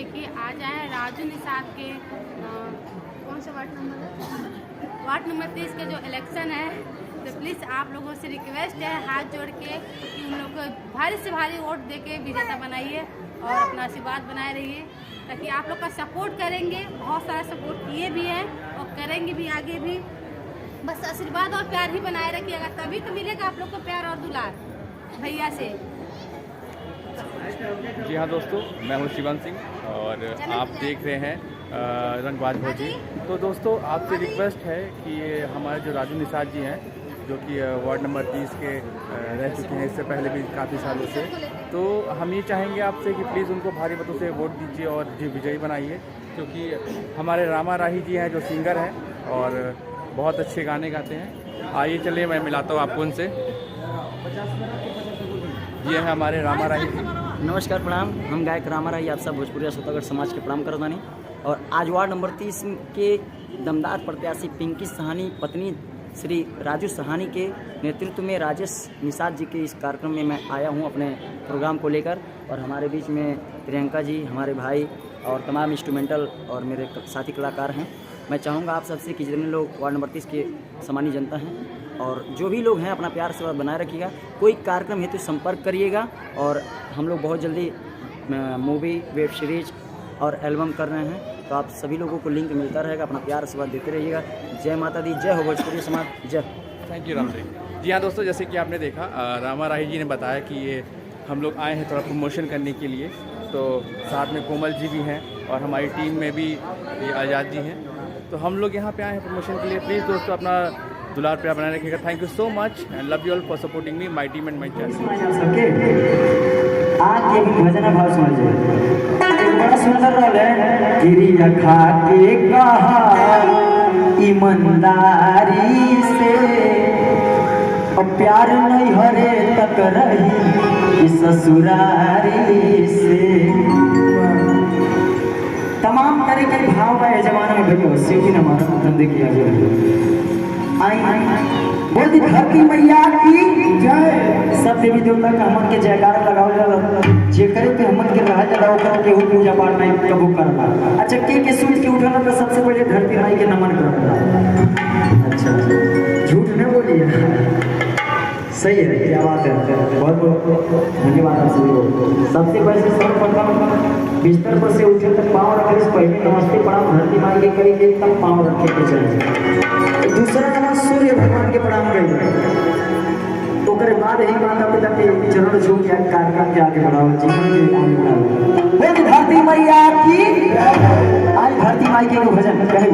देखिए आज आए हैं राजू निषाद के कौन सा वार्ड नंबर है, वार्ड नंबर 30 के जो इलेक्शन है। तो प्लीज़ आप लोगों से रिक्वेस्ट है हाथ जोड़ के कि उन लोगों को भारी से भारी वोट देके विजेता बनाइए और अपना आशीर्वाद बनाए रहिए, ताकि आप लोग का सपोर्ट करेंगे। बहुत सारा सपोर्ट किए भी हैं और करेंगे भी आगे भी। बस आशीर्वाद और प्यार ही बनाए रखिएगा, तभी तो मिलेगा आप लोग को प्यार और दुलार भैया से। जी हाँ दोस्तों, मैं हूँ शिवन सिंह और आप देख रहे हैं रंगबाज भोजी। तो दोस्तों आपसे रिक्वेस्ट है कि हमारे जो राजू निषाद जी हैं, जो कि वार्ड नंबर 30 के रह चुके हैं इससे पहले भी काफ़ी सालों से, तो हम ये चाहेंगे आपसे कि प्लीज़ उनको भारी मतों से वोट दीजिए और विजयी बनाइए। क्योंकि हमारे रामा राही जी हैं जो सिंगर हैं और बहुत अच्छे गाने गाते हैं। आइए चलिए मैं मिलाता हूँ आपको उनसे। ये है हमारे रामा राही जी। नमस्कार, प्रणाम। हम गायक रामा राही आप सब भोजपुरिया श्रोतागढ़ समाज के प्रणाम करत बानी। और आज वार्ड नंबर 30 के दमदार प्रत्याशी पिंकी साहनी पत्नी श्री राजू साहनी के नेतृत्व में राजेश निषाद जी के इस कार्यक्रम में मैं आया हूं अपने प्रोग्राम को लेकर। और हमारे बीच में प्रियंका जी, हमारे भाई और तमाम इंस्ट्रूमेंटल और मेरे साथी कलाकार हैं। मैं चाहूँगा आप सबसे कि जितने लोग वार्ड नंबर 30 के सामान्य जनता हैं और जो भी लोग हैं अपना प्यार से बनाए रखिएगा। कोई कार्यक्रम हेतु संपर्क करिएगा और हम लोग बहुत जल्दी मूवी, वेब सीरीज और एल्बम कर रहे हैं, तो आप सभी लोगों को लिंक मिलता रहेगा। अपना प्यार आशीर्वाद देते रहिएगा। जय माता दी, जय हो भोजपुरी समाज, जय। Thank you Ram ji. जी हाँ दोस्तों, जैसे कि आपने देखा रामा राही जी ने बताया कि ये हम लोग आए हैं थोड़ा प्रमोशन करने के लिए। तो साथ में कोमल जी भी हैं और हमारी टीम में भी ये आज़ाद जी हैं। तो हम लोग यहाँ पे आए हैं प्रमोशन के लिए। प्लीज़ दोस्तों अपना दुलार प्यार बनाए रखिएगा। Thank you so much and love you all for supporting me, my team and my channel. आज के भी भजन भाव समझिए, बड़ा सुंदर रोल है। गिरिया खा के कहा ईमानदारी से, और प्यार नहीं हरे तक रही ससुरारी से। तमाम तरह के भाव है जमाने में भैया शिव जी ने हमारा धंधे किया बोल दी धरती मैया की जय। सब देवी देवता का हमन के जयकार लगावल जाला, जेकरे पे हमन के रहा जाला ओकर केहू पूजा पाठ नहीं कबू करला। अच्छा के सूझ के उठला तो सबसे पहले धरती माई के नमन करला। अच्छा झूठ नहीं बोलिए, सही है, क्या बात है। बहुत बहुत धन्यवाद आप सभी लोग। सबसे पहले सर्वप्रथम बिस्तर पर से उठे तक पाँव रखने से पहले नमस्ते प्रणाम धरती माई के करेंगे, तब पाँव रखे के चले। दूसरा नमः सूर्य भगवान के प्रणाम करेंगे, तो करे बाद ही माता पिता के चरण छू के कार्यक्रम के आगे बढ़ाओ, जीवन के आगे बढ़ाओ। धरती मैया की, आज धरती माई के भजन कहे